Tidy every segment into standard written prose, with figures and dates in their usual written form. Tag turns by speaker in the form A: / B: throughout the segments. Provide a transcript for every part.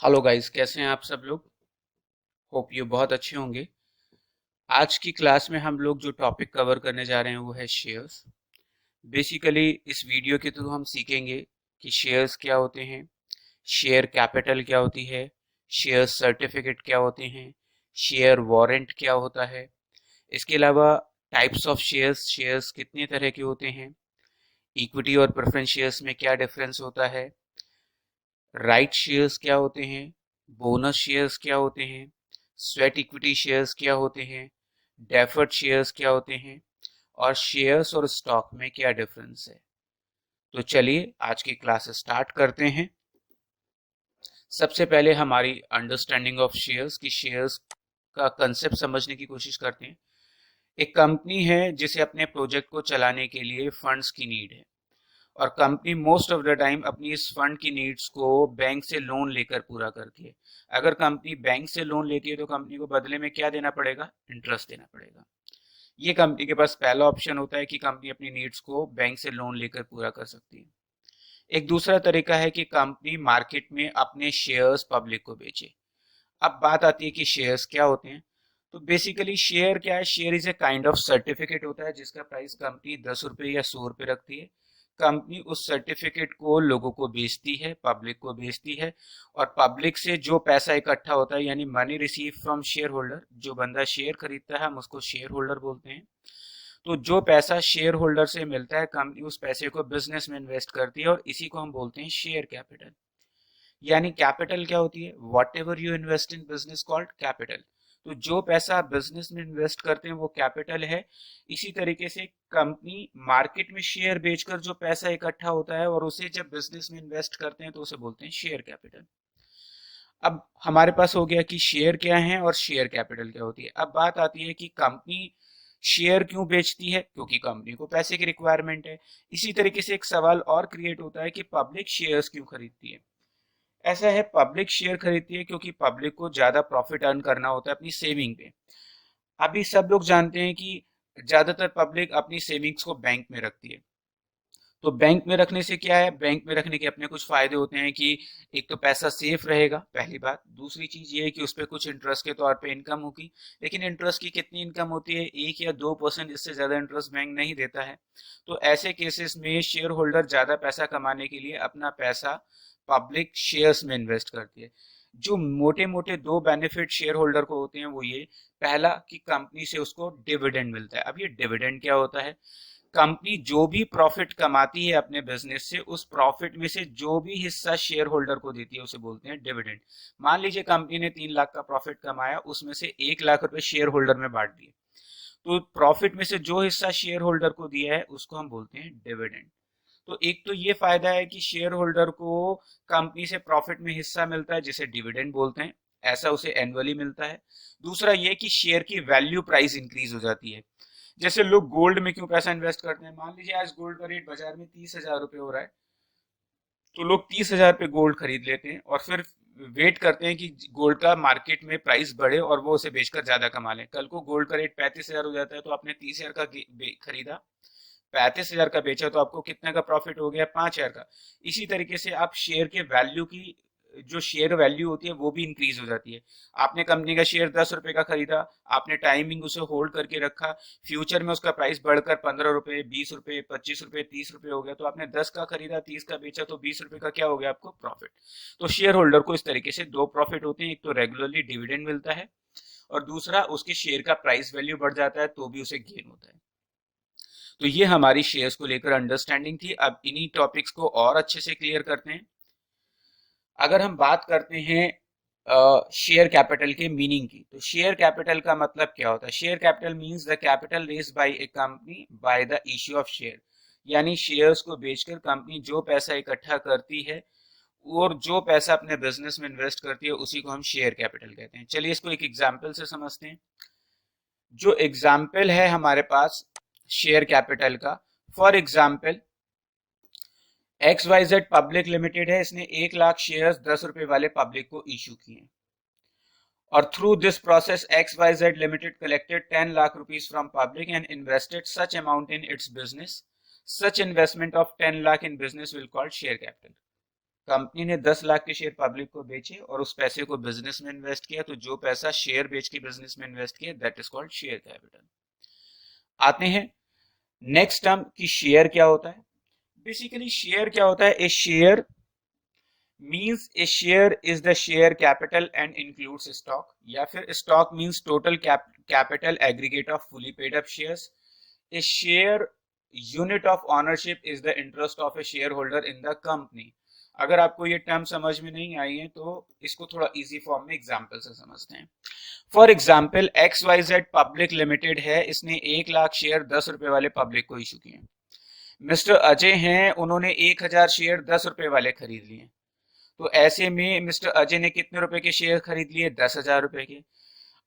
A: Hello guys, कैसे हैं आप सब लोग। होप ये बहुत अच्छे होंगे। आज की क्लास में हम लोग जो टॉपिक कवर करने जा रहे हैं वो है शेयर्स। बेसिकली इस वीडियो के थ्रू हम सीखेंगे कि शेयर्स क्या होते हैं, शेयर कैपिटल क्या होती है, शेयर सर्टिफिकेट क्या होते हैं, शेयर वारंट क्या होता है। इसके अलावा टाइप्स ऑफ शेयर्स, शेयर्स कितने तरह के होते हैं, इक्विटी और प्रेफरेंस शेयर्स में क्या डिफरेंस होता है, राइट शेयर्स क्या होते हैं, बोनस शेयर्स क्या होते हैं, स्वेट इक्विटी शेयर्स क्या होते हैं, डेफर्ड शेयर्स क्या होते हैं, और शेयर्स और स्टॉक में क्या डिफरेंस है। तो चलिए आज की क्लास स्टार्ट करते हैं। सबसे पहले हमारी अंडरस्टैंडिंग ऑफ शेयर्स की शेयर्स का कंसेप्ट समझने की कोशिश करते हैं। एक कंपनी है जिसे अपने प्रोजेक्ट को चलाने के लिए फंड्स की नीड है, और company most of the time अपनी इस फंड की नीड्स को बैंक से लोन लेकर पूरा करती है। अगर कंपनी बैंक से लोन लेती है तो कंपनी को बदले में क्या देना पड़ेगा, इंटरेस्ट देना पड़ेगा। ये कंपनी के पास पहला ऑप्शन होता है कि कंपनी अपनी नीड्स को बैंक से लोन लेकर पूरा कर सकती है। एक दूसरा तरीका है कि कंपनी मार्केट में अपने शेयर्स पब्लिक को बेचे। अब बात आती है कि शेयर्स क्या होते हैं। तो बेसिकली शेयर क्या है, share is a kind of certificate होता है जिसका प्राइस कंपनी 10 रुपए या 100 रुपए रखती है। कंपनी उस सर्टिफिकेट को लोगों को बेचती है, पब्लिक को बेचती है, और पब्लिक से जो पैसा इकट्ठा होता है यानी money receive from share holder, जो बंदा शेयर खरीदता है हम उसको शेयर होल्डर बोलते हैं। तो जो पैसा शेयर होल्डर से मिलता है कंपनी उस पैसे को बिजनेस में इन्वेस्ट करती है, और इसी को हम बोलते हैं शेयर कैपिटल। यानी कैपिटल क्या होती है, what ever you invest in business called capital. तो जो पैसा आप बिजनेस में इन्वेस्ट करते हैं वो कैपिटल है। इसी तरीके से कंपनी मार्केट में शेयर बेचकर जो पैसा इकट्ठा होता है और उसे जब बिजनेस में इन्वेस्ट करते हैं तो उसे बोलते हैं शेयर कैपिटल। अब हमारे पास हो गया कि शेयर क्या है और शेयर कैपिटल क्या होती है। अब बात आती है कि कंपनी शेयर क्यों बेचती है, क्योंकि कंपनी को पैसे की रिक्वायरमेंट है। इसी तरीके से एक सवाल और क्रिएट होता है कि पब्लिक शेयर्स क्यों खरीदती है। ऐसा है, पब्लिक शेयर खरीदती है क्योंकि पब्लिक को ज्यादा प्रॉफिट अर्न करना होता है अपनी सेविंग पे। अभी सब लोग जानते हैं कि ज्यादातर पब्लिक अपनी सेविंग्स को बैंक में रखती है। तो बैंक में रखने से क्या है, बैंक में रखने के अपने कुछ फायदे होते हैं कि एक तो पैसा सेफ रहेगा, पहली बात। दूसरी चीज ये है कि उस पर कुछ इंटरेस्ट के तौर पे इनकम होगी। लेकिन इंटरेस्ट की कितनी इनकम होती है, 1 या 2%, इससे ज्यादा इंटरेस्ट बैंक नहीं देता है। तो ऐसे केसेस में शेयर होल्डर ज्यादा पैसा कमाने के लिए अपना पैसा पब्लिक शेयर्स में इन्वेस्ट करती है। जो मोटे मोटे दो बेनिफिट शेयर होल्डर को होते हैं वो ये, पहला कि कंपनी से उसको डिविडेंड मिलता है। अब ये डिविडेंड क्या होता है, कंपनी जो भी प्रॉफिट कमाती है अपने बिजनेस से उस प्रॉफिट में से जो भी हिस्सा शेयर होल्डर को देती है उसे बोलते हैं डिविडेंड। मान लीजिए कंपनी ने 3 लाख का प्रॉफिट कमाया, उसमें से 1 लाख रुपए शेयर होल्डर में बांट दिए, तो प्रॉफिट में से जो हिस्सा शेयर होल्डर को दिया है उसको हम बोलते हैं डिविडेंड। तो एक तो ये फायदा है कि शेयर होल्डर को कंपनी से प्रॉफिट में हिस्सा मिलता है जिसे डिविडेंड बोलते हैं, ऐसा उसे एनुअली मिलता है। दूसरा ये कि शेयर की वैल्यू प्राइस इंक्रीज हो जाती है। जैसे लोग गोल्ड में क्यों पैसा इन्वेस्ट करते हैं, मान लीजिए आज गोल्ड का रेट बाजार में 30,000 रुपए हो रहा है, तो लोग 30,000 पे गोल्ड खरीद लेते हैं और फिर वेट करते हैं कि गोल्ड का मार्केट में प्राइस बढ़े और वो उसे बेचकर ज्यादा कमा लें। कल को गोल्ड का रेट 35,000 हो जाता है तो आपने 30,000 का खरीदा, 35,000 का बेचा, तो आपको कितने का प्रॉफिट हो गया, 5,000 का। इसी तरीके से आप शेयर के वैल्यू की, जो शेयर वैल्यू होती है वो भी इंक्रीज हो जाती है। आपने कंपनी का शेयर 10 रुपए का खरीदा, आपने टाइमिंग उसे होल्ड करके रखा, फ्यूचर में उसका प्राइस बढ़कर 15 रुपए, 20 रुपए, 25 रुपए, 30 रुपए हो गया, तो आपने 10 का खरीदा, 30 का बेचा, तो 20 रुपए का क्या हो गया आपको, प्रॉफिट। तो शेयर होल्डर को इस तरीके से दो प्रॉफिट होते हैं, एक तो रेगुलरली डिविडेंड मिलता है और दूसरा उसके शेयर का प्राइस वैल्यू बढ़ जाता है तो भी उसे गेन होता है। तो ये हमारी शेयर्स को लेकर अंडरस्टैंडिंग थी। अब इन्हीं टॉपिक्स को और अच्छे से क्लियर करते हैं। अगर हम बात करते हैं शेयर कैपिटल के मीनिंग की, तो शेयर कैपिटल का मतलब क्या होता है। Share capital means the capital raised bye A company by the issue of share. यानी शेयर्स को बेचकर कंपनी जो पैसा इकट्ठा करती है और जो पैसा अपने बिजनेस में इन्वेस्ट करती है उसी को हम शेयर कैपिटल कहते हैं। चलिए इसको एक एग्जांपल से समझते हैं। जो एग्जाम्पल है हमारे पास शेयर कैपिटल का, for example XYZ public limited है, इसने 1 लाख शेयर्स 10 रुपए वाले पब्लिक को इशू किए, और through this process XYZ limited collected 10 lakh rupees from public and invested such amount in its business. Such investment of 10 lakh in business will called share capital. Company ने 10 लाख के share public को बेचे और उस पैसे को बिजनेस में इन्वेस्ट किया, तो जो पैसा शेयर बेच के बिजनेस में इन्वेस्ट किया that is called share capital. आते हैं नेक्स्ट टर्म की शेयर क्या होता है। बेसिकली शेयर क्या होता है, a share means a share is the share capital and includes stock, या फिर stock means total capital aggregate of fully paid up shares. A share unit of ownership is the interest of a shareholder in the company. अगर आपको ये term समझ में नहीं आई है तो इसको थोड़ा इजी फॉर्म में एग्जांपल से समझते हैं। For example XYZ public limited है, इसने 1 लाख शेयर 10 रुपए वाले पब्लिक को इशू किए। मिस्टर अजय हैं, उन्होंने 1000 शेयर 10 रुपए वाले खरीद लिए। तो ऐसे में मिस्टर अजय ने कितने रुपए के शेयर खरीद लिए, 10,000 रुपए के।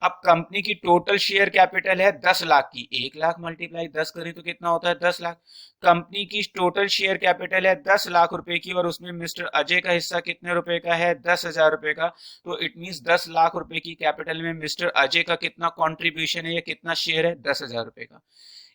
A: अब कंपनी की टोटल शेयर कैपिटल है 10 लाख की, 1 लाख मल्टीप्लाई 10 करें तो कितना होता है, 10 लाख। कंपनी की टोटल शेयर कैपिटल है 10 लाख रुपए की और उसमें मिस्टर अजय का हिस्सा कितने रुपए का है, 10,000 रुपए का। तो इट मींस 10 लाख रुपए की कैपिटल में मिस्टर अजय का कितना कॉन्ट्रीब्यूशन है या कितना शेयर है, 10,000 रुपए का।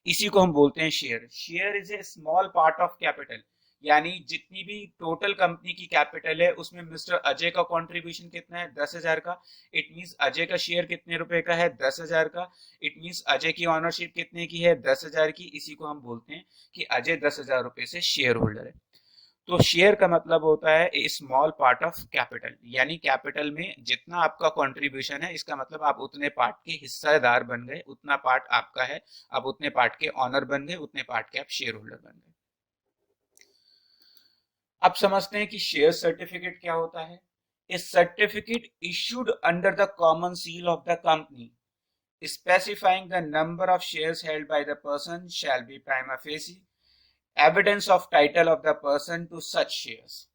A: इसी को हम बोलते हैं share. Share is A small part of capital, यानी जितनी भी टोटल कंपनी की कैपिटल है उसमें मिस्टर अजय का कंट्रीब्यूशन कितना है, 10,000 का। इट मींस अजय का शेयर कितने रुपए का है, 10,000 का। इट मींस अजय की ऑनरशिप कितने की है, 10,000 की। इसी को हम बोलते हैं कि अजय 10,000 रुपए से शेयर होल्डर है। तो शेयर का मतलब होता है ए स्मॉल पार्ट ऑफ कैपिटल, यानी कैपिटल में जितना आपका कंट्रीब्यूशन है इसका मतलब आप उतने पार्ट के हिस्सेदार बन गए, उतना पार्ट आपका है, आप उतने पार्ट के ऑनर बन गए, उतने पार्ट के आप शेयर होल्डर बन गए। अब समझते हैं कि शेयर सर्टिफिकेट क्या होता है। A certificate issued under the common seal of the company specifying the number of shares held by the person shall be prima facie evidence of title of the person to such shares.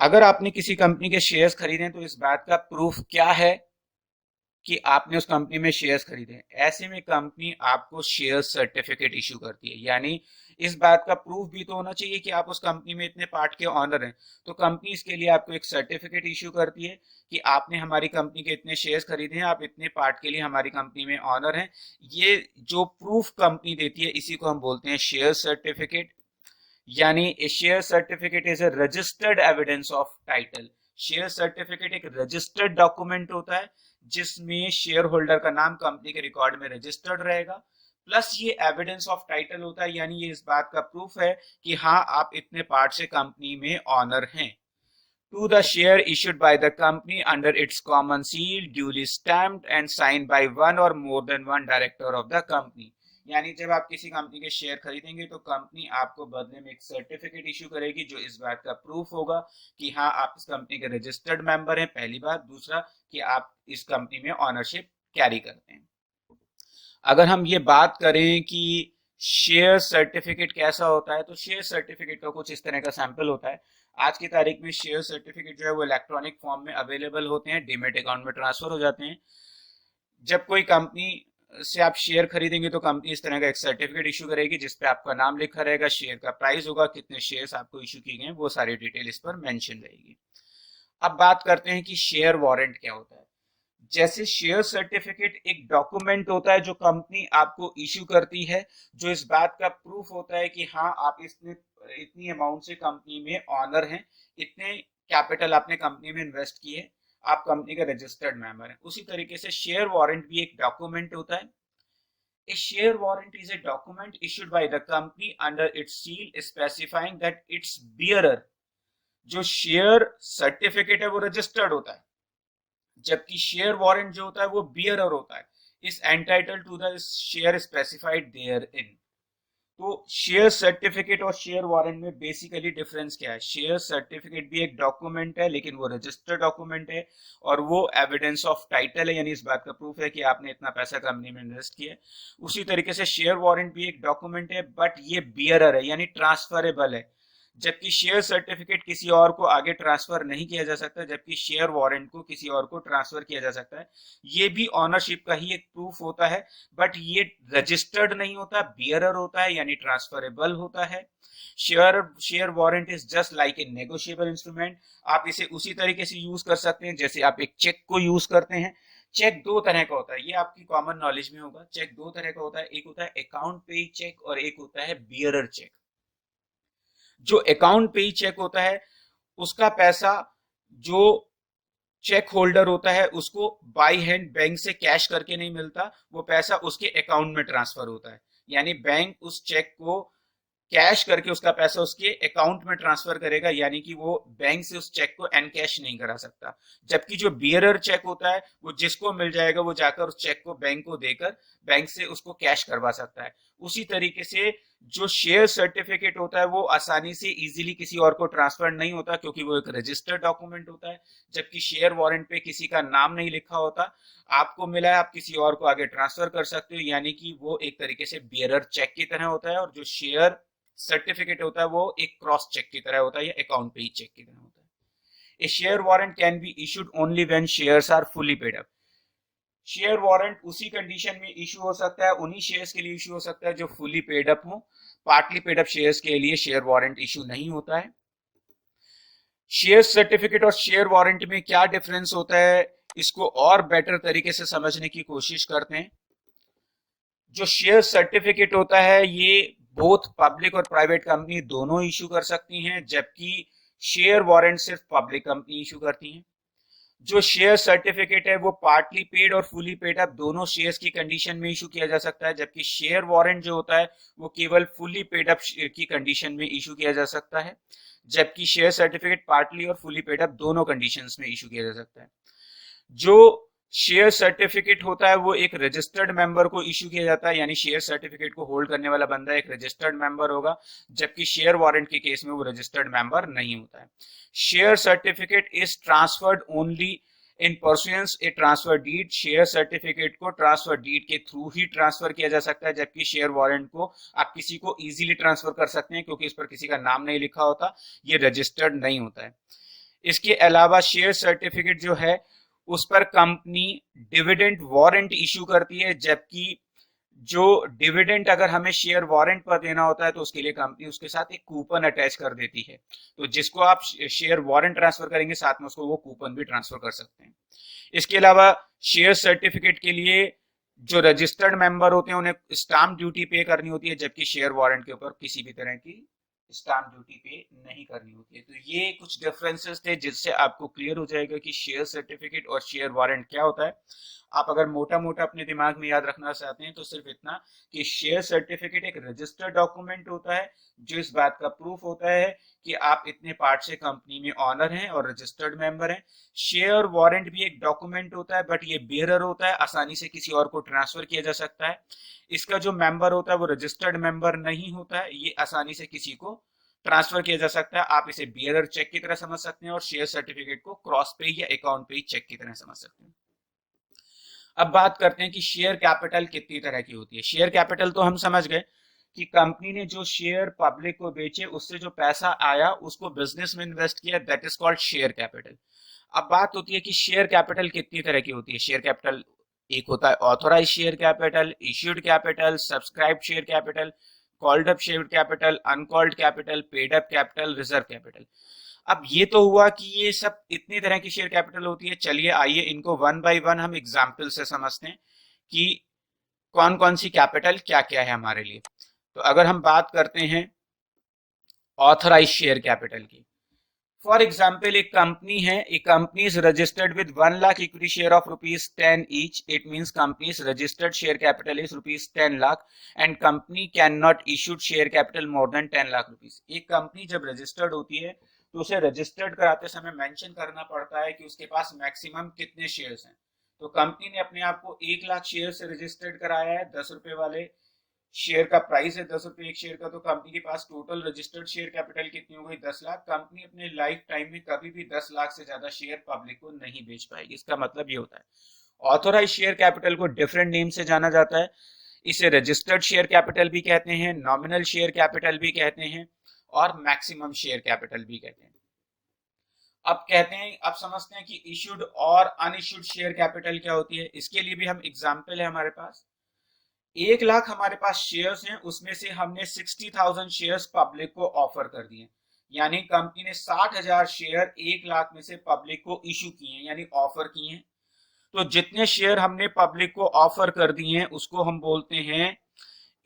A: अगर आपने किसी company के shares खरीदे तो इस बात का proof क्या है कि आपने उस कंपनी में शेयर्स खरीदे। ऐसे में कंपनी आपको शेयर सर्टिफिकेट इशू करती है, यानी इस बात का प्रूफ भी तो होना चाहिए कि आप उस कंपनी में इतने पार्ट के ऑनर हैं। तो कंपनी इसके लिए आपको एक सर्टिफिकेट इशू करती है कि आपने हमारी कंपनी के इतने शेयर्स खरीदे हैं, आप इतने पार्ट के लिए हमारी कंपनी में ऑनर हैं। ये जो प्रूफ कंपनी देती है इसी को हम बोलते हैं शेयर सर्टिफिकेट। यानी a share certificate is a registered evidence of title. Share certificate एक रजिस्टर्ड डॉक्यूमेंट होता है जिसमें शेयर होल्डर का नाम कंपनी के रिकॉर्ड में रजिस्टर्ड रहेगा, प्लस ये एविडेंस ऑफ टाइटल होता है, यानी ये इस बात का प्रूफ है कि हाँ आप इतने पार्ट से कंपनी में ऑनर हैं। To the share issued by the company under its common seal duly stamped and signed by one or more than one director of the company. यानी जब आप किसी कंपनी के शेयर खरीदेंगे तो कंपनी आपको बदले में एक सर्टिफिकेट इशू करेगी जो इस बात का प्रूफ होगा कि हाँ आप इस कंपनी के रजिस्टर्ड मेंबर हैं, पहली बात। दूसरा कि आप इस कंपनी में ऑनरशिप कैरी करते हैं। अगर हम ये बात करें कि शेयर सर्टिफिकेट कैसा होता है, तो शेयर सर्टिफिकेट का कुछ इस तरह का सैंपल होता है। आज की तारीख में शेयर सर्टिफिकेट जो है वो इलेक्ट्रॉनिक फॉर्म में अवेलेबल होते हैं, डीमेट अकाउंट में ट्रांसफर हो जाते हैं। जब कोई कंपनी से आप शेयर खरीदेंगे तो कंपनी इस तरह का एक सर्टिफिकेट इशू करेगी जिसपे आपका नाम लिखा रहेगा, शेयर का प्राइस होगा, कितने शेयर्स आपको इशू किए गए, वो सारी डिटेल इस पर मेंशन रहेगी। अब बात करते हैं कि शेयर वारंट क्या होता है। जैसे शेयर सर्टिफिकेट एक डॉक्यूमेंट होता है जो कंपनी आपको इशू करती है, जो इस बात का प्रूफ होता है कि हाँ आप इतनी अमाउंट से कंपनी में ऑनर हैं, इतने कैपिटल आपने कंपनी में इन्वेस्ट किए, आप कंपनी का रजिस्टर्ड मेंबर हैं। उसी तरीके से शेयर वारंट भी एक डॉक्यूमेंट होता है। A share warrant is a document issued by the company under its seal specifying that its bearer, जो शेयर सर्टिफिकेट है वो रजिस्टर्ड होता है, जबकि शेयर वारंट जो होता है वो बियरर होता है, is entitle to the share specified therein. तो शेयर सर्टिफिकेट और शेयर वारंट में बेसिकली डिफरेंस क्या है। शेयर सर्टिफिकेट भी एक डॉक्यूमेंट है लेकिन वो रजिस्टर्ड डॉक्यूमेंट है और वो एविडेंस ऑफ टाइटल है, यानी इस बात का प्रूफ है कि आपने इतना पैसा कंपनी में इन्वेस्ट किया है। उसी तरीके से शेयर वारंट भी एक डॉक्यूमेंट है बट ये बियरर है, यानी ट्रांसफरेबल है, जबकि शेयर सर्टिफिकेट किसी और को आगे ट्रांसफर नहीं किया जा सकता, जबकि शेयर वारंट को किसी और को ट्रांसफर किया जा सकता है। ये भी ऑनरशिप का ही एक प्रूफ होता है बट ये रजिस्टर्ड नहीं होता, बियरर होता है, यानी ट्रांसफरेबल होता है। Share warrant is just like a negotiable instrument. आप इसे उसी तरीके से यूज कर सकते हैं जैसे आप एक चेक को यूज करते हैं। चेक दो तरह का होता है, ये आपकी कॉमन नॉलेज में होगा। चेक दो तरह का होता है, एक होता है अकाउंट पे चेक और एक होता है बियरर चेक। जो अकाउंट पे चेक होता है उसका पैसा जो चेक होल्डर होता है उसको बाई हैंड बैंक से कैश करके नहीं मिलता, वो पैसा उसके अकाउंट में ट्रांसफर होता है। यानी बैंक उस चेक को कैश करके उसका पैसा उसके अकाउंट में ट्रांसफर करेगा, यानी कि वो बैंक से उस चेक को एनकैश नहीं करा सकता। जबकि जो बियरर चेक होता है वो जिसको मिल जाएगा वो जाकर उस चेक को बैंक को देकर बैंक से उसको कैश करवा सकता है। उसी तरीके से जो शेयर सर्टिफिकेट होता है वो आसानी से इजीली किसी और को ट्रांसफर नहीं होता, क्योंकि वो एक रजिस्टर्ड डॉक्यूमेंट होता है। जबकि शेयर वारंट पे किसी का नाम नहीं लिखा होता, आपको मिला है आप किसी और को आगे ट्रांसफर कर सकते हो, यानी कि वो एक तरीके से बियरर चेक की तरह होता है। और जो शेयर सर्टिफिकेट होता है वो एक क्रॉस चेक की तरह होता है या अकाउंट पे ही चेक की तरह होता है। A share warrant can be issued only when shares are fully paid up. Share warrant उसी कंडीशन में इशू हो सकता है, उन्हीं शेयर्स के लिए इशू हो सकता है जो फुली पेड अप हो। पार्टली पेड अप शेयर्स के लिए शेयर वारंट इशू नहीं होता है। शेयर सर्टिफिकेट और शेयर वारंट में क्या डिफरेंस होता है, इसको और बेटर तरीके से समझने की कोशिश करते हैं। जो शेयर सर्टिफिकेट होता है ये बोथ पब्लिक और प्राइवेट कंपनी दोनों इशू कर सकती हैं, जबकि शेयर वारंट सिर्फ पब्लिक कंपनी इशू करती हैं। जो शेयर सर्टिफिकेट है वो पार्टली पेड और फुली पेड अप दोनों शेयर्स की कंडीशन में इशू किया जा सकता है, जबकि शेयर वारंट जो होता है वो केवल फुली पेड अप की कंडीशन में इशू किया जा सकता है। जबकि शेयर सर्टिफिकेट पार्टली और फुली पेड अप दोनों कंडीशंस में इशू किया जा सकता है। जो शेयर सर्टिफिकेट होता है वो एक रजिस्टर्ड मेंबर को इशू किया जाता है, यानी शेयर सर्टिफिकेट को होल्ड करने वाला बंदा एक रजिस्टर्ड मेंबर होगा, जबकि शेयर वारंट के केस में वो रजिस्टर्ड मेंबर नहीं होता है। Share certificate is transferred only in pursuance a transfer deed. Share certificate को ट्रांसफर डीड के थ्रू ही ट्रांसफर किया जा सकता है, जबकि शेयर वारंट को आप किसी को इजीली ट्रांसफर कर सकते हैं, क्योंकि इस पर किसी का नाम नहीं लिखा होता, ये रजिस्टर्ड नहीं होता है। इसके अलावा शेयर सर्टिफिकेट जो है उस पर कंपनी डिविडेंड वारंट इशू करती है, जबकि जो डिविडेंड अगर हमें शेयर वारंट पर देना होता है तो उसके लिए कंपनी उसके साथ एक कूपन अटैच कर देती है। तो जिसको आप शेयर वारंट ट्रांसफर करेंगे साथ में उसको वो कूपन भी ट्रांसफर कर सकते हैं। इसके अलावा शेयर सर्टिफिकेट के लिए जो रजिस्टर्ड मेंबर होते हैं उन्हें स्टाम्प ड्यूटी पे करनी होती है, जबकि शेयर वारंट के ऊपर किसी भी तरह की स्टाम्प ड्यूटी पे नहीं करनी होती है। तो ये कुछ डिफरेंसेस थे जिससे आपको क्लियर हो जाएगा कि शेयर सर्टिफिकेट और शेयर वारंट क्या होता है। आप अगर मोटा मोटा अपने दिमाग में याद रखना चाहते हैं तो सिर्फ इतना कि शेयर सर्टिफिकेट एक रजिस्टर्ड डॉक्यूमेंट होता है जो इस बात का प्रूफ होता है कि आप इतने पार्ट से कंपनी में ऑनर हैं और रजिस्टर्ड मेंबर हैं। शेयर वारंट भी एक डॉक्यूमेंट होता है, बट ये बेयरर होता है, आसानी से किसी और को ट्रांसफर किया जा सकता है। इसका जो मेंबर होता है वो रजिस्टर्ड मेंबर नहीं होता है, ये आसानी से किसी को ट्रांसफर किया जा सकता है। आप इसे बियरर चेक की तरह समझ सकते हैं और शेयर सर्टिफिकेट को क्रॉस पे या अकाउंट पे चेक की तरह समझ सकते हैं। अब बात करते हैं कि शेयर कैपिटल कितनी तरह की होती है। शेयर कैपिटल तो हम समझ गए कि कंपनी ने जो शेयर पब्लिक को बेचे उससे जो पैसा आया उसको बिजनेस में इन्वेस्ट किया, that is called share capital. अब बात होती है कि शेयर कैपिटल कितनी तरह की होती है। शेयर कैपिटल एक होता है authorise share capital, issued capital, subscribe share capital, called up share capital, uncalled capital, paid up capital, reserve capital. अब ये तो हुआ कि ये सब इतनी तरह की शेयर कैपिटल होती है। चलिए आइए इनको वन बाय वन हम एग्जाम्पल से समझते हैं कि कौन कौन सी कैपिटल क्या क्या है हमारे लिए। तो अगर हम बात करते हैं ऑथराइज शेयर कैपिटल की, फॉर एग्जाम्पल एक कंपनी है, एक company is registered with 1 lakh equity share of ₹10 each. It means company is registered share capital is ₹10 lakh and company can not issued share capital more than 10 lakh rupees. एक company जब registered होती है तो उसे registered कराते समय मेंशन करना पड़ता है कि उसके पास मैक्सिमम कितने शेयर्स हैं। तो कंपनी ने अपने आप को 1 लाख शेयर से रजिस्टर्ड कराया है, 10 रुपए वाले शेयर का प्राइस है 10 रुपए एक शेयर का, तो कंपनी के पास टोटल रजिस्टर्ड शेयर कैपिटल कितनी हो गई? 10 लाख। कंपनी अपने लाइफ टाइम में कभी भी 10 लाख से ज्यादा शेयर पब्लिक को नहीं बेच पाएगी। इसका मतलब ये होता है ऑथोराइज शेयर कैपिटल को डिफरेंट नेम से जाना जाता है। इसे रजिस्टर्ड शेयर कैपिटल भी कहते हैं, नॉमिनल शेयर कैपिटल भी कहते हैं और मैक्सिमम शेयर कैपिटल भी कहते हैं। अब समझते हैं कि इश्यूड और अनइश्यूड शेयर कैपिटल क्या होती है। इसके लिए भी हम एग्जाम्पल है हमारे पास। 1 लाख हमारे पास शेयर्स हैं, उसमें से हमने 60,000 शेयर्स पब्लिक को ऑफर कर दिए, यानी कंपनी ने 60,000 शेयर 1 लाख में से पब्लिक को इशू किए हैं, यानी ऑफर किए हैं। तो जितने शेयर हमने पब्लिक को ऑफर कर दिए हैं उसको हम बोलते हैं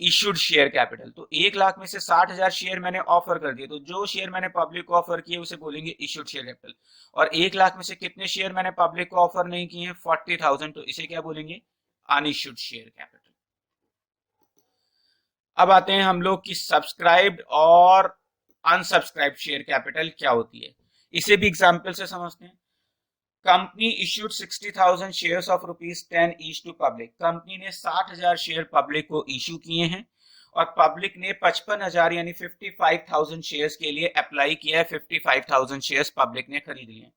A: इशूड शेयर कैपिटल। तो 1 लाख में से 60,000 शेयर मैंने ऑफर कर दिए, तो जो शेयर मैंने पब्लिक को ऑफर किए उसे बोलेंगे इशूड शेयर कैपिटल। और 1 लाख में से कितने शेयर मैंने पब्लिक को ऑफर नहीं किए हैं? 40,000, तो इसे क्या बोलेंगे? Unissued share capital. अब आते हैं हम लोग कि सब्सक्राइब्ड और अनसब्सक्राइब्ड शेयर कैपिटल क्या होती है, इसे भी एग्जांपल से समझते हैं। Company issued 60,000 shares of ₹10 each to public. Company ने 60,000 शेयर पब्लिक को इश्यू किए हैं और पब्लिक ने 55,000 यानी 55,000 शेयर्स के लिए अप्लाई किया है। 55,000 शेयर्स पब्लिक ने खरीद लिए।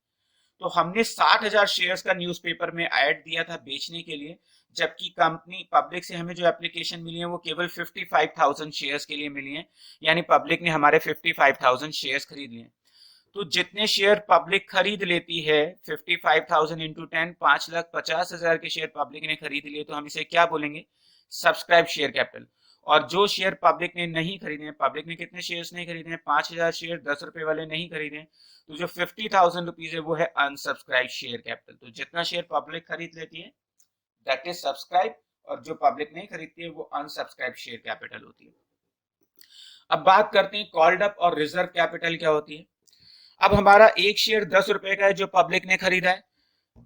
A: तो हमने 60,000 शेयर्स का न्यूज़पेपर में ऐड दिया था बेचने के लिए, जबकि कंपनी पब्लिक से हमें जो एप्लीकेशन मिली है वो केवल 55,000 शेयर्स के लिए मिली है, यानी पब्लिक ने हमारे 55,000 शेयर्स खरीद लिए। तो जितने शेयर पब्लिक खरीद लेती है 55,000 इंटू 10, 5,50,000 के शेयर पब्लिक ने खरीद लिए, तो हम इसे क्या बोलेंगे? Subscribe share capital. और जो शेयर पब्लिक ने नहीं खरीदे हैं, पब्लिक ने कितने शेयर्स नहीं खरीदे हैं? 5,000 शेयर, 10 रुपए वाले नहीं खरीदे हैं, तो जो 50,000 रुपीज है वो है अनसब्सक्राइब शेयर कैपिटल। तो जितना शेयर पब्लिक खरीद लेती है दैट इज सब्सक्राइब, और जो पब्लिक नहीं खरीदती है वो अनसब्सक्राइब शेयर कैपिटल होती है। अब बात करते हैं कॉल्ड अप और रिजर्व कैपिटल क्या होती है। अब हमारा एक शेयर 10 रुपए का है जो पब्लिक ने खरीदा है,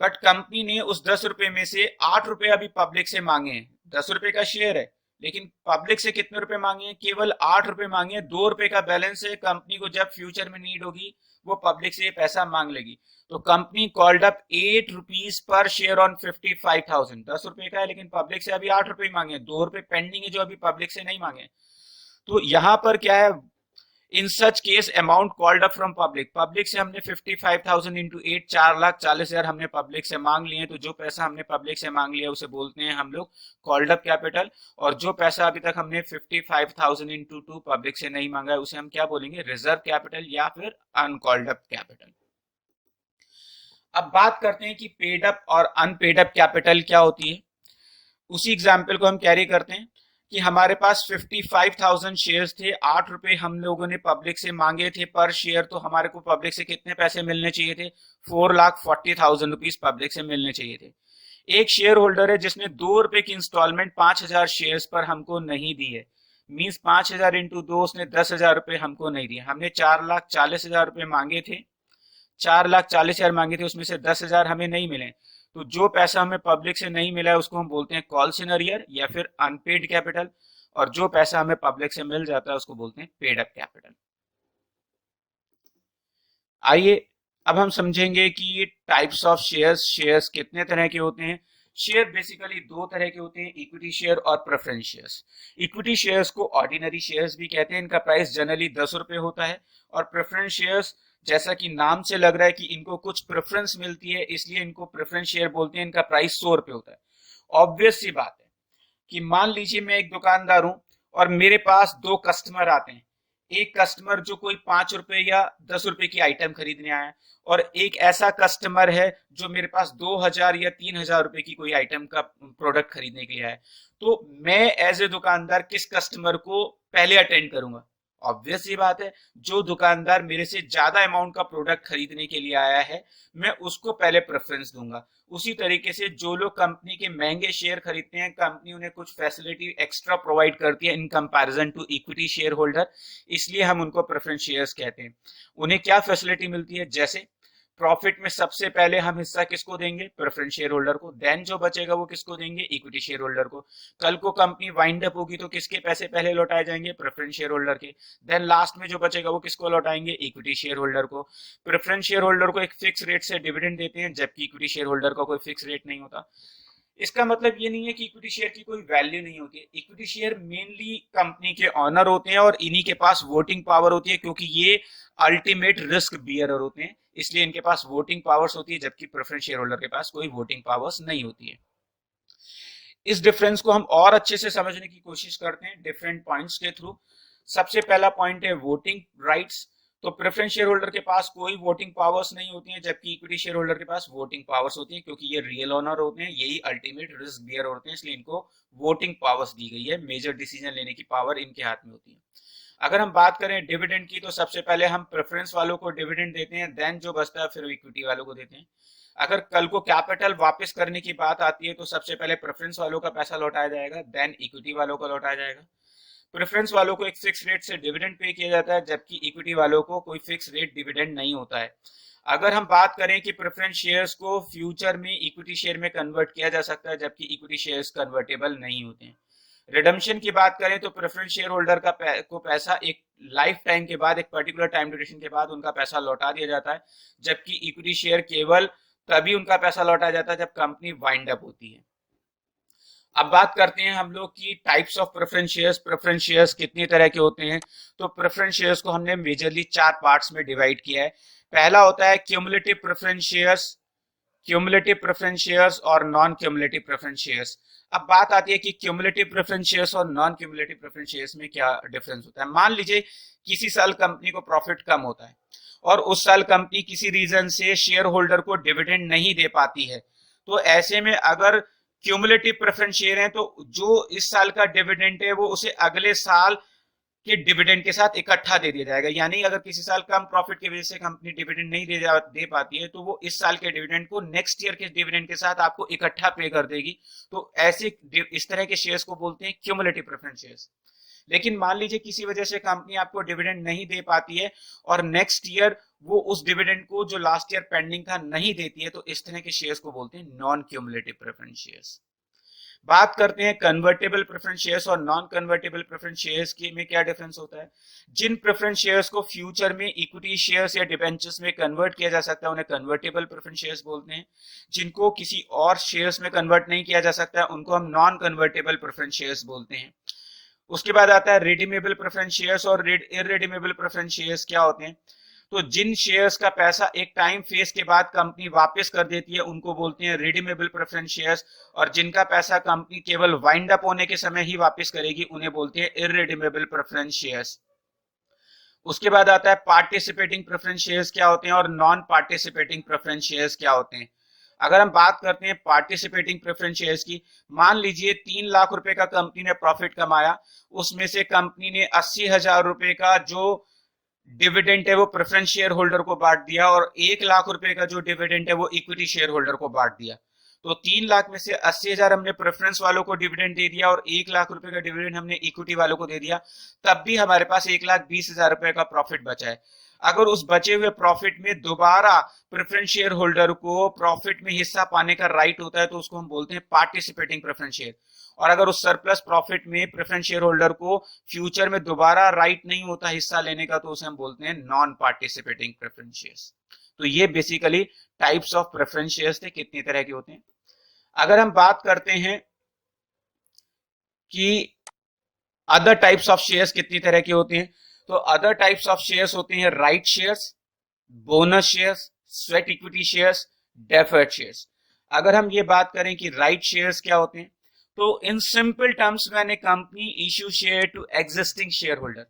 A: बट कंपनी ने उस 10 रुपए में से 8 रुपए अभी पब्लिक से मांगे हैं। 10 रुपए का शेयर है लेकिन पब्लिक से कितने रुपए मांगे हैं? केवल 8 रुपए मांगे हैं। 2 रुपए का बैलेंस है। कंपनी को जब फ्यूचर में नीड होगी वो पब्लिक से पैसा मांग लेगी। तो company called up 8 rupees per share on 55,000। 10 रुपए का है लेकिन पब्लिक से अभी 8 रुपए मांगे, 2 रुपए पेंडिंग है जो अभी पब्लिक से नहीं मांगे। तो यहां पर क्या है? In such case amount called up from public, public से हमने 55,000 इंटू 8, 4,40,000 हमने पब्लिक से मांग लिए। तो जो पैसा हमने पब्लिक से मांग लिया उसे बोलते हैं हम लोग कॉल्ड अप कैपिटल, और जो पैसा अभी तक हमने 55,000 इंटू 2 पब्लिक से नहीं मांगा है उसे हम क्या बोलेंगे? रिजर्व कैपिटल या फिर अनकॉल्ड अप कैपिटल। अब बात करते हैं कि पेड अप और अनपेड अप कैपिटल क्या होती है। उसी एग्जाम्पल को हम कैरी करते हैं कि हमारे पास 55,000 शेयर्स थे, 8 रुपए हम लोगों ने पब्लिक से मांगे थे पर शेयर। तो हमारे को पब्लिक से कितने पैसे मिलने चाहिए थे? 4,40,000 रुपीज पब्लिक से मिलने चाहिए थे। एक शेयर होल्डर है जिसने 2 रुपए की इंस्टॉलमेंट 5,000 शेयर्स पर हमको नहीं दी है। मीन्स 5,000 इंटू 2, उसने 10,000 रुपए हमको नहीं दिए। हमने 4,40,000 रुपए मांगे थे, 4,40,000 मांगे थे, उसमें से 10,000 हमें नहीं मिले। तो जो पैसा हमें पब्लिक से नहीं मिला है उसको हम बोलते हैं कॉल्स इन अरियर या फिर अनपेड कैपिटल, और जो पैसा हमें पब्लिक से मिल जाता है उसको बोलते हैं पेड अप कैपिटल। आइए अब हम समझेंगे कि टाइप्स ऑफ शेयर्स कितने तरह के होते हैं। शेयर बेसिकली 2 तरह के होते हैं, इक्विटी शेयर और प्रेफरेंस शेयर्स। इक्विटी शेयर्स को ऑर्डिनरी शेयर्स भी कहते हैं, इनका प्राइस जनरली 10 रुपए होता है। और प्रेफरेंस शेयर्स जैसा कि नाम से लग रहा है कि इनको कुछ प्रेफरेंस मिलती है इसलिए इनको प्रेफरेंस शेयर बोलते हैं, इनका प्राइस 100 रुपए होता है। ऑब्वियस सी बात है कि मान लीजिए मैं एक दुकानदार हूं और मेरे पास 2 कस्टमर आते हैं। एक कस्टमर जो कोई 5 रुपए या 10 रुपए की आइटम खरीदने आया है, और एक ऐसा कस्टमर है जो मेरे पास 2,000 या 3,000 रुपए की कोई आइटम का प्रोडक्ट खरीदने के लिए आया है। तो मैं एज ए दुकानदार किस कस्टमर को पहले अटेंड करूंगा? ऑब्वियस सी बात है, जो दुकानदार मेरे से ज्यादा अमाउंट का प्रोडक्ट खरीदने के लिए आया है मैं उसको पहले प्रेफरेंस दूंगा। उसी तरीके से जो लोग कंपनी के महंगे शेयर खरीदते हैं, कंपनी उन्हें कुछ फैसिलिटी एक्स्ट्रा प्रोवाइड करती है in comparison to equity share holder, इसलिए हम उनको प्रेफरेंस शेयर्स कहते हैं। उन्हें क्या फैसिलिटी मिलती है? जैसे प्रॉफिट में सबसे पहले हम हिस्सा किसको देंगे? प्रेफरेंस शेयर होल्डर को। देन जो बचेगा वो किसको देंगे? इक्विटी शेयर होल्डर को। कल को कंपनी वाइंड अप होगी तो किसके पैसे पहले लौटाए जाएंगे? प्रेफरेंस शेयर होल्डर के। देन लास्ट में जो बचेगा वो किसको लौटाएंगे? इक्विटी शेयर होल्डर को। प्रेफरेंस शेयर होल्डर को एक फिक्स रेट से डिविडेंड देते हैं, जबकि इक्विटी शेयर होल्डर का कोई फिक्स रेट नहीं होता। इसका मतलब ये नहीं है कि इक्विटी शेयर की कोई वैल्यू नहीं होती है। इक्विटी शेयर मेनली कंपनी के ऑनर होते हैं और इन्हीं के पास वोटिंग पावर होती है, क्योंकि ये अल्टीमेट रिस्क बियरर होते हैं, इसलिए इनके पास वोटिंग पावर्स होती है, जबकि प्रेफरेंस शेयर होल्डर के पास कोई वोटिंग पावर्स नहीं होती है। इस डिफरेंस को हम और अच्छे से समझने की कोशिश करते हैं डिफरेंट पॉइंट्स के थ्रू। सबसे पहला पॉइंट है वोटिंग राइट्स। तो प्रेफरेंस शेयर होल्डर के पास कोई वोटिंग पावर्स नहीं होती हैं, जबकि इक्विटी शेयर होल्डर के पास वोटिंग पावर्स होती हैं, क्योंकि ये रियल ओनर होते हैं, यही अल्टीमेट रिस्क बियर होते हैं, इसलिए इनको वोटिंग पावर्स दी गई है। मेजर डिसीजन लेने की पावर इनके हाथ में होती है। अगर हम बात करें डिविडेंड की, तो सबसे पहले हम प्रेफरेंस वालों को डिविडेंड देते हैं, देन जो बचता है फिर इक्विटी वालों को देते हैं। अगर कल को कैपिटल वापस करने की बात आती है तो सबसे पहले प्रेफरेंस वालों का पैसा लौटाया जाएगा, देन इक्विटी वालों का लौटाया जाएगा। प्रेफरेंस वालों को एक फिक्स रेट से डिविडेंड पे किया जाता है, जबकि इक्विटी वालों को कोई फिक्स रेट डिविडेंड नहीं होता है। अगर हम बात करें कि प्रेफरेंस शेयर्स को फ्यूचर में इक्विटी शेयर में कन्वर्ट किया जा सकता है, जबकि इक्विटी शेयर्स कन्वर्टेबल नहीं होते हैं। रिडम्पशन की बात करें तो प्रेफरेंस शेयर होल्डर का को पैसा एक लाइफ टाइम के बाद, एक पर्टिकुलर टाइम ड्यूरेशन के बाद उनका पैसा लौटा दिया जाता है, जबकि इक्विटी शेयर केवल तभी उनका पैसा लौटा जाता है जब कंपनी वाइंड अप होती है। अब बात करते हैं हम लोग की types of preference shares. Preference shares कितने तरह के होते हैं? तो प्रेफरेंस शेयर्स को हमने मेजरली 4 पार्ट्स में डिवाइड किया है। पहला होता है cumulative preference shares, cumulative preference shares और नॉन क्यूमुलेटिव प्रेफरेंस शेयर्स। अब बात आती है कि क्यूमुलेटिव प्रेफरेंस शेयर्स और नॉन क्यूमुलेटिव प्रेफरेंस शेयर्स में क्या डिफरेंस होता है। मान लीजिए किसी साल कंपनी को प्रॉफिट कम होता है और उस साल कंपनी किसी रीजन से शेयर होल्डर को डिविडेंड नहीं दे पाती है, तो ऐसे में अगर क्यूमुलेटिव प्रेफरेंस शेयर है तो जो इस साल का डिविडेंड है वो उसे अगले साल के डिविडेंड के साथ इकट्ठा दे दिया जाएगा। यानी अगर किसी साल कम प्रॉफिट की वजह से कंपनी डिविडेंड नहीं दे पाती है तो वो इस साल के डिविडेंड को नेक्स्ट ईयर के डिविडेंड के साथ आपको इकट्ठा पे कर देगी। तो ऐसे इस तरह के शेयर्स को बोलते हैं क्यूमुलेटिव प्रेफरेंस शेयर्स। लेकिन मान लीजिए किसी वजह से कंपनी आपको डिविडेंड नहीं दे पाती है और नेक्स्ट ईयर वो उस डिविडेंड को जो लास्ट ईयर पेंडिंग था नहीं देती है, तो इस तरह के शेयर्स को बोलते हैं नॉन क्यूमुलेटिव प्रेफरेंस शेयर्स। बात करते हैं कन्वर्टेबल प्रेफरेंस शेयर्स और नॉन कन्वर्टेबल प्रेफरेंस शेयर्स की में क्या डिफरेंस होता है। जिन प्रेफरेंस शेयर्स को फ्यूचर में इक्विटी शेयर्स या डिबेंचर्स में कन्वर्ट किया जा सकता है उन्हें कन्वर्टेबल प्रेफरेंस शेयर्स बोलते हैं। जिनको किसी और शेयर्स में कन्वर्ट नहीं किया जा सकता है उनको हम नॉन कन्वर्टेबल प्रेफरेंस शेयर्स बोलते हैं। उसके बाद आता है रिडीमेबल प्रेफरेंस शेयर्स और इररिडीमेबल प्रेफरेंस शेयर्स। क्या होते हैं? तो जिन शेयर्स का पैसा एक टाइम फेज के बाद कंपनी वापस कर देती है उनको बोलते हैं रिडीमेबल प्रेफरेंस शेयर्स, और जिनका पैसा कंपनी केवल वाइंड अप होने के समय ही वापस करेगी उन्हें बोलते हैं इररिडीमेबल प्रेफरेंस शेयर्स। उसके बाद आता है पार्टिसिपेटिंग प्रेफरेंस शेयर्स क्या होते हैं और नॉन पार्टिसिपेटिंग प्रेफरेंस शेयर्स क्या होते हैं। अगर हम बात करते हैं पार्टिसिपेटिंग प्रेफरेंस शेयर्स की, मान लीजिए 3 लाख रुपए का कंपनी ने प्रॉफिट कमाया, उसमें से कंपनी ने 80,000 रुपए का जो डिविडेंड है वो प्रेफरेंस शेयर होल्डर को बांट दिया और 1 लाख रुपए का जो डिविडेंड है वो इक्विटी शेयर होल्डर को बांट दिया। तो 3 लाख में से 80,000 हमने प्रेफरेंस वालों को डिविडेंड दे दिया और 1 लाख रुपए का डिविडेंड हमने इक्विटी वालों को दे दिया, तब भी हमारे पास 1,20,000 रुपए का प्रॉफिट बचा है। अगर उस बचे हुए प्रॉफिट में दोबारा प्रेफरेंस शेयर होल्डर को प्रॉफिट में हिस्सा पाने का राइट होता है तो उसको हम बोलते हैं पार्टिसिपेटिंग प्रेफरेंस शेयर। और अगर उस सरप्लस प्रॉफिट में प्रेफरेंस शेयर होल्डर को फ्यूचर में दोबारा राइट नहीं होता हिस्सा लेने का तो उसे हम बोलते हैं नॉन पार्टिसिपेटिंग प्रेफरेंस शेयर्स। तो ये basically types of preference shares थे, कितनी तरह के होते हैं। अगर हम बात करते हैं कि अदर टाइप्स ऑफ शेयर्स कितनी तरह के होते हैं, तो अदर टाइप्स ऑफ शेयर्स होते हैं right shares, bonus shares, sweat equity shares, deferred shares. अगर हम ये बात करें कि राइट शेयर्स क्या होते हैं, तो in simple terms when a company issue share to existing share holder,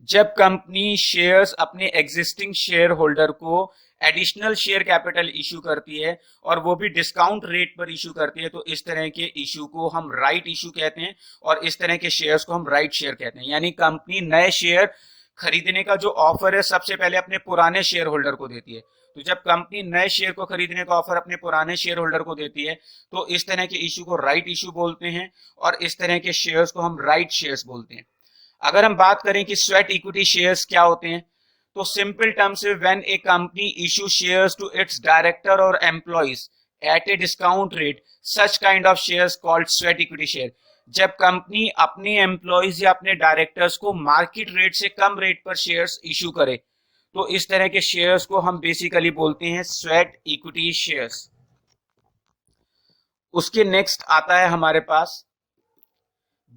A: जब कंपनी शेयर्स अपने एग्जिस्टिंग शेयर होल्डर को एडिशनल शेयर कैपिटल इशू करती है और वो भी डिस्काउंट रेट पर इशू करती है, तो इस तरह के इशू को हम राइट इशू कहते हैं और इस तरह के शेयर्स को हम राइट शेयर कहते हैं। यानी कंपनी नए शेयर खरीदने का जो ऑफर है सबसे पहले अपने पुराने शेयर होल्डर को देती है। तो जब कंपनी नए शेयर को खरीदने का ऑफर अपने पुराने शेयर होल्डर को देती है तो इस तरह के इशू को राइट इशू बोलते हैं और इस तरह के शेयर्स को हम राइट शेयर्स बोलते हैं। अगर हम बात करें कि स्वेट इक्विटी शेयर्स क्या होते हैं, तो सिंपल टर्म्स में when a company issue shares to its director और employees at a discount rate, such kind of shares called sweat equity share. जब कंपनी अपने एम्प्लॉइज या अपने डायरेक्टर्स को मार्केट रेट से कम रेट पर शेयर्स इशू करे तो इस तरह के शेयर्स को हम बेसिकली बोलते हैं स्वेट इक्विटी शेयर्स। उसके नेक्स्ट आता है हमारे पास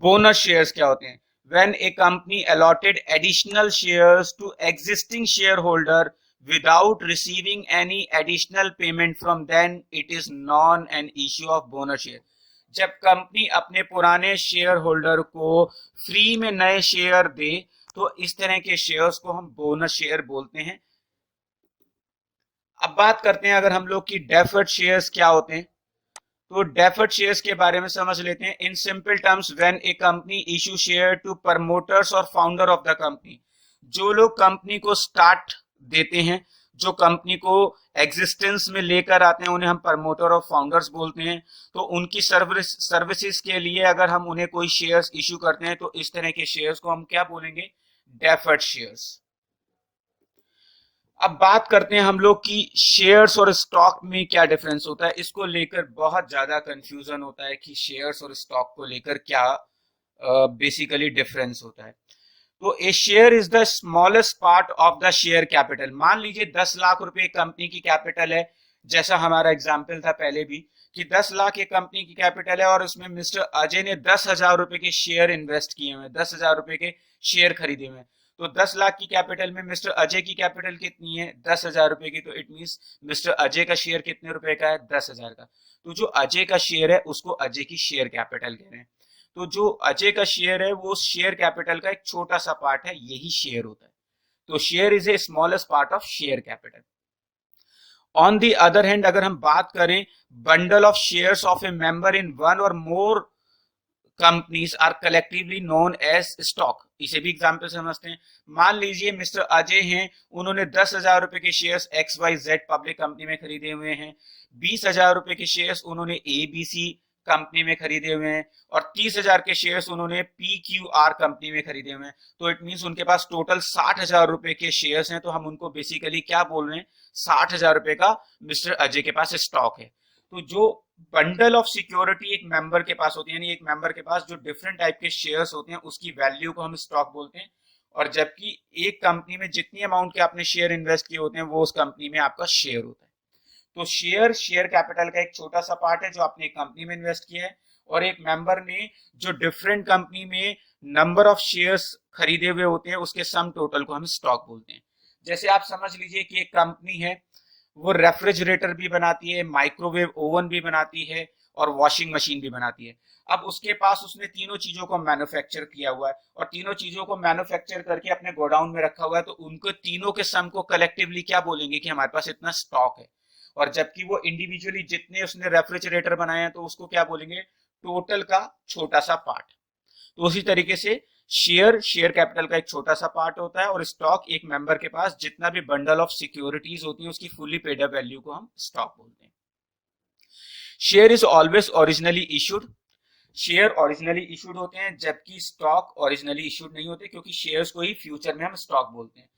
A: बोनस शेयर्स क्या होते हैं। When a company allotted additional shares to existing shareholder without receiving any additional payment from them, it is non an issue of bonus share. जब कंपनी अपने पुराने शेयर होल्डर को फ्री में नए शेयर दे तो इस तरह के शेयर्स को हम बोनस शेयर बोलते हैं। अब बात करते हैं अगर हम लोग की डेफर्ड शेयर्स क्या होते हैं, तो डेफर्ड शेयर्स के बारे में समझ लेते हैं। In simple terms when a company issue share to promoters और फाउंडर ऑफ द कंपनी, जो लोग कंपनी को स्टार्ट देते हैं, जो कंपनी को एग्जिस्टेंस में लेकर आते हैं, उन्हें हम प्रमोटर और फाउंडर्स बोलते हैं। तो उनकी सर्विसेज के लिए अगर हम उन्हें कोई शेयर्स इशू करते हैं तो इस तरह के शेयर्स को हम क्या बोलेंगे, डेफर्ड शेयर्स। अब बात करते हैं हम लोग कि शेयर्स और स्टॉक में क्या डिफरेंस होता है। इसको लेकर बहुत ज्यादा कंफ्यूजन होता है कि शेयर्स और स्टॉक को लेकर क्या बेसिकली डिफरेंस होता है। तो a share is the smallest part of the share capital. मान लीजिए 10 लाख रुपए कंपनी की कैपिटल है, जैसा हमारा एग्जाम्पल था पहले भी कि 10 लाख एक कंपनी की कैपिटल है और उसमें मिस्टर अजय ने 10,000 रुपए के शेयर इन्वेस्ट किए हुए, 10,000 रुपए के शेयर खरीदे हुए। तो 10 लाख की कैपिटल में मिस्टर अजय की कैपिटल कितनी है, 10,000 रुपए की। तो इट मींस मिस्टर अजय का शेयर कितने रुपए का है, 10,000 का। तो जो अजय का शेयर है उसको अजय की शेयर कैपिटल कह रहे हैं। तो जो अजय का शेयर है वो शेयर कैपिटल का एक छोटा सा पार्ट है, यही शेयर होता है। तो share is a smallest part of share capital. On the other hand अगर हम बात करें, bundle of shares of a member in one or more companies are collectively known as stock. इसे भी एग्जाम्पल समझते हैं। मान लीजिए मिस्टर अजय हैं, उन्होंने 10,000 रुपए के शेयर्स XYZ पब्लिक कंपनी में खरीदे हुए हैं, 20,000 रुपए के शेयर्स उन्होंने ABC कंपनी में खरीदे हुए हैं और 30,000 के शेयर्स उन्होंने PQR कंपनी में खरीदे हुए हैं। तो इट मींस उनके पास टोटल 60,000 रुपए के शेयर्स हैं। तो हम उनको बेसिकली क्या बोल रहे हैं, 60,000 रुपए का मिस्टर अजय के पास स्टॉक है। तो जो बंडल ऑफ सिक्योरिटी एक मेंबर के पास होती है, यानी एक मेंबर के पास जो डिफरेंट टाइप के शेयर्स होते हैं उसकी वैल्यू को हम स्टॉक बोलते हैं। और जबकि एक कंपनी में जितनी अमाउंट के आपने शेयर इन्वेस्ट किए होते हैं वो उस कंपनी में आपका शेयर होता है। तो शेयर कैपिटल का एक छोटा सा पार्ट है जो आपने एक कंपनी में इन्वेस्ट किया है, और एक मेंबर ने जो डिफरेंट कंपनी में नंबर ऑफ शेयर्स खरीदे हुए होते हैं उसके सम टोटल को हम स्टॉक बोलते हैं। जैसे आप समझ लीजिए कि एक कंपनी है, वो रेफ्रिजरेटर भी बनाती है, माइक्रोवेव ओवन भी बनाती है और वॉशिंग मशीन भी बनाती है। अब उसके पास उसने तीनों चीजों को मैन्युफैक्चर किया हुआ है और तीनों चीजों को मैन्युफैक्चर करके अपने गोडाउन में रखा हुआ है। तो उनको तीनों के सम को कलेक्टिवली क्या बोलेंगे कि हमारे पास इतना स्टॉक है। और जबकि वो इंडिविजुअली जितने उसने रेफ्रिजरेटर बनाए हैं तो उसको क्या बोलेंगे, टोटल का छोटा सा पार्ट। तो उसी तरीके से शेयर कैपिटल का एक छोटा सा पार्ट होता है और स्टॉक एक मेंबर के पास जितना भी बंडल ऑफ सिक्योरिटीज होती है उसकी फुली पेड अप वैल्यू को हम स्टॉक बोलते हैं। Share is always originally issued. Share originally issued होते हैं जबकि स्टॉक ओरिजिनली इशूड नहीं होते, क्योंकि शेयर्स को ही फ्यूचर में हम स्टॉक बोलते हैं।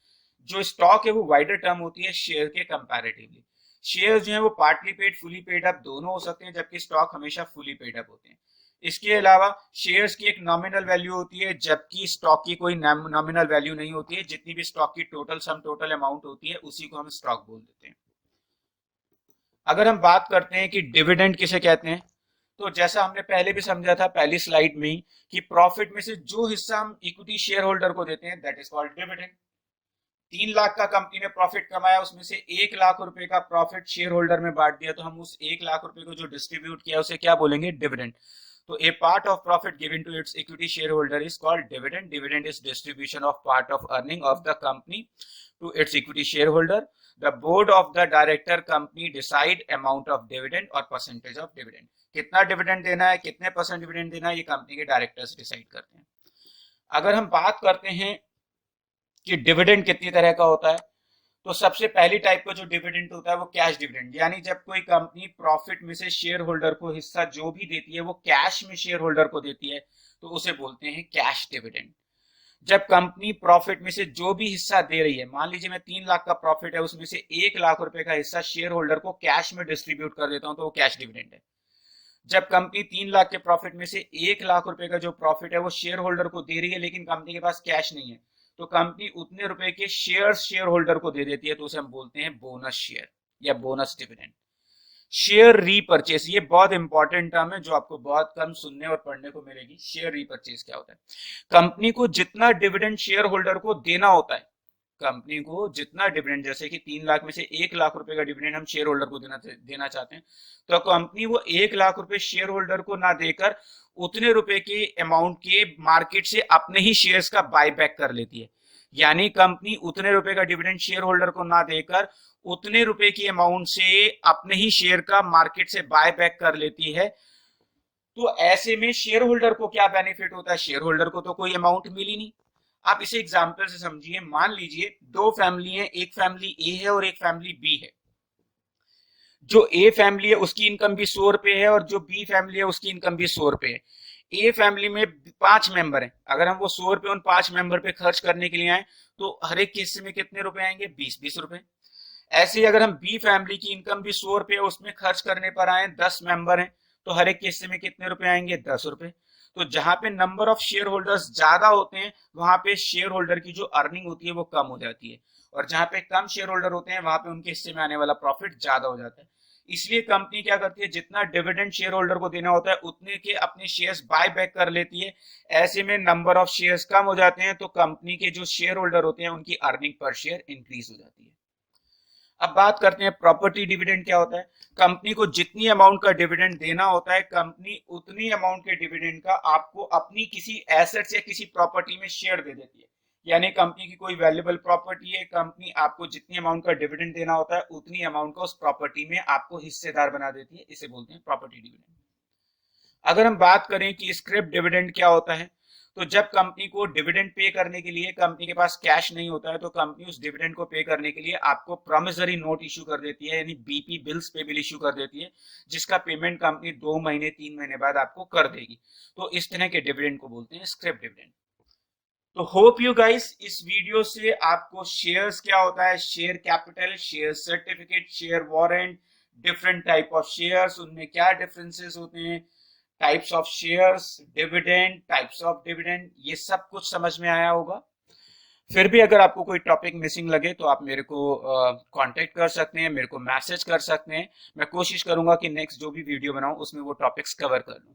A: जो स्टॉक है वो वाइडर टर्म होती है शेयर के कंपैरेटिवली। शेयर्स जो है वो partly paid fully paid up दोनों हो सकते हैं, जबकि स्टॉक हमेशा फुली पेड अप होते हैं। इसके अलावा शेयर्स की एक नॉमिनल वैल्यू होती है जबकि स्टॉक की कोई नॉमिनल वैल्यू नहीं होती है। जितनी भी स्टॉक की टोटल अमाउंट होती है उसी को हम स्टॉक बोल देते हैं। अगर हम बात करते हैं कि डिविडेंड किसे कहते हैं, तो जैसा हमने पहले भी समझा था पहली स्लाइड में ही कि प्रॉफिट में से जो हिस्सा हम इक्विटी शेयर होल्डर को देते हैं that is called dividend. 3 lakh का कंपनी ने प्रॉफिट कमाया, उसमें से 1 लाख रुपए का प्रॉफिट शेयर होल्डर में बांट दिया, तो हम उस 1 लाख रुपए को जो डिस्ट्रीब्यूट किया उसे क्या बोलेंगे, डिविडेंड। तो a part of profit given to its equity share holder is called dividend. Dividend is distribution of part of earning of the company to its equity share holder. The board of the director company decide amount of dividend और percentage of dividend. कितना dividend देना है, कितने percent dividend देना है, ये company के directors decide करते हैं। अगर हम बात करते हैं कि डिविडेंड कितनी तरह का होता है, तो सबसे पहली टाइप का जो डिविडेंड होता है वो कैश डिविडेंड, यानी जब कोई कंपनी प्रॉफिट में से शेयर होल्डर को हिस्सा जो भी देती है वो कैश में शेयर होल्डर को देती है, तो उसे बोलते हैं कैश डिविडेंड। जब कंपनी प्रॉफिट में से जो भी हिस्सा दे रही है, मान लीजिए मैं 3 लाख का प्रॉफिट है उसमें से 1 लाख रुपए का हिस्सा शेयर होल्डर को कैश में डिस्ट्रीब्यूट कर देता हूं तो वो कैश डिविडेंड है। जब कंपनी 3 लाख के प्रॉफिट में से 1 लाख रुपए का जो प्रॉफिट है वो शेयर होल्डर को दे रही है लेकिन कंपनी के पास कैश नहीं है, तो कंपनी उतने रुपए के शेयर होल्डर को दे देती है, तो उसे हम बोलते हैं बोनस शेयर या बोनस डिविडेंड। शेयर रीपरचेस, ये बहुत इंपॉर्टेंट टर्म है जो आपको बहुत कम सुनने और पढ़ने को मिलेगी। शेयर रीपरचेस क्या होता है, कंपनी को जितना डिविडेंड शेयर होल्डर को देना होता है, कंपनी को जितना डिविडेंड, जैसे कि 3 लाख में से 1 लाख रुपए का डिविडेंड हम शेयर होल्डर को देना चाहते हैं, तो कंपनी वो 1 लाख रुपए शेयर होल्डर को ना देकर उतने रुपए के अमाउंट के मार्केट से अपने ही शेयर्स का बायबैक कर लेती है। यानी कंपनी उतने रुपए का डिविडेंड शेयर होल्डर को ना देकर उतने रुपए की अमाउंट से अपने ही शेयर का मार्केट से बायबैक कर लेती है। तो ऐसे में शेयर होल्डर को क्या बेनिफिट होता है, शेयर होल्डर को तो कोई अमाउंट मिली नहीं। आप इसे एग्जाम्पल से समझिए, मान लीजिए 2 फैमिली है, एक फैमिली ए है और एक फैमिली बी है। जो ए फैमिली है उसकी इनकम भी 100 रुपए है और जो बी फैमिली है उसकी इनकम भी 100 रुपए है। ए फैमिली में 5 मेंबर हैं, अगर हम वो 100 रुपए उन 5 मेंबर पे खर्च करने के लिए आए तो हर एक के हिस्से में कितने रुपए आएंगे? 20-20 रुपए। ऐसे ही अगर हम बी फैमिली की इनकम भी 100 रुपए उसमें खर्च करने पर आए, 10 मेंबर हैं, तो हर एक के हिस्से में कितने रुपए आएंगे? 10 रुपए। तो जहां पे नंबर ऑफ शेयर होल्डर्स ज्यादा होते हैं वहां पे शेयर होल्डर की जो अर्निंग होती है वो कम हो जाती है, और जहां पे कम शेयर होल्डर होते हैं वहां पे उनके हिस्से में आने वाला प्रॉफिट ज्यादा हो जाता है। इसलिए कंपनी क्या करती है, जितना डिविडेंड शेयर होल्डर को देना होता है उतने के अपने शेयर्स बाय बैक कर लेती है। ऐसे में नंबर ऑफ शेयर्स कम हो जाते हैं तो कंपनी के जो शेयर होल्डर होते हैं उनकी अर्निंग पर शेयर इंक्रीज हो जाती है। अब बात करते हैं प्रॉपर्टी डिविडेंड क्या होता है। कंपनी को जितनी अमाउंट का डिविडेंड देना होता है, कंपनी उतनी अमाउंट के डिविडेंड का आपको अपनी किसी एसेट्स या किसी प्रॉपर्टी में शेयर दे देती है। यानी कंपनी की कोई वैल्यूएबल प्रॉपर्टी है, कंपनी आपको जितनी अमाउंट का डिविडेंड देना होता है उतनी अमाउंट का उस प्रॉपर्टी में आपको हिस्सेदार बना देती है, इसे बोलते हैं प्रॉपर्टी डिविडेंड। अगर हम बात करें कि स्क्रिप डिविडेंड क्या होता है, तो जब कंपनी को डिविडेंड पे करने के लिए कंपनी के पास कैश नहीं होता है तो कंपनी उस डिविडेंड को पे करने के लिए आपको प्रॉमिसरी नोट इशू कर देती है, यानी बीपी बिल्स पे बिल इशू कर देती है, जिसका पेमेंट कंपनी 2 महीने 3 महीने बाद आपको कर देगी। तो इस तरह के डिविडेंड को बोलते हैं स्क्रिप डिविडेंड। तो होप यू गाइस इस वीडियो से आपको शेयर्स क्या होता है, share capital, share certificate, share warrant, different type of shares, उनमें क्या डिफरेंसेस होते हैं, types of shares, dividend, types of dividend, ये सब कुछ समझ में आया होगा। फिर भी अगर आपको कोई टॉपिक मिसिंग लगे तो आप मेरे को कांटेक्ट कर सकते हैं, मेरे को मैसेज कर सकते हैं। मैं कोशिश करूंगा कि नेक्स्ट जो भी वीडियो बनाऊं उसमें वो टॉपिक्स कवर कर लूं।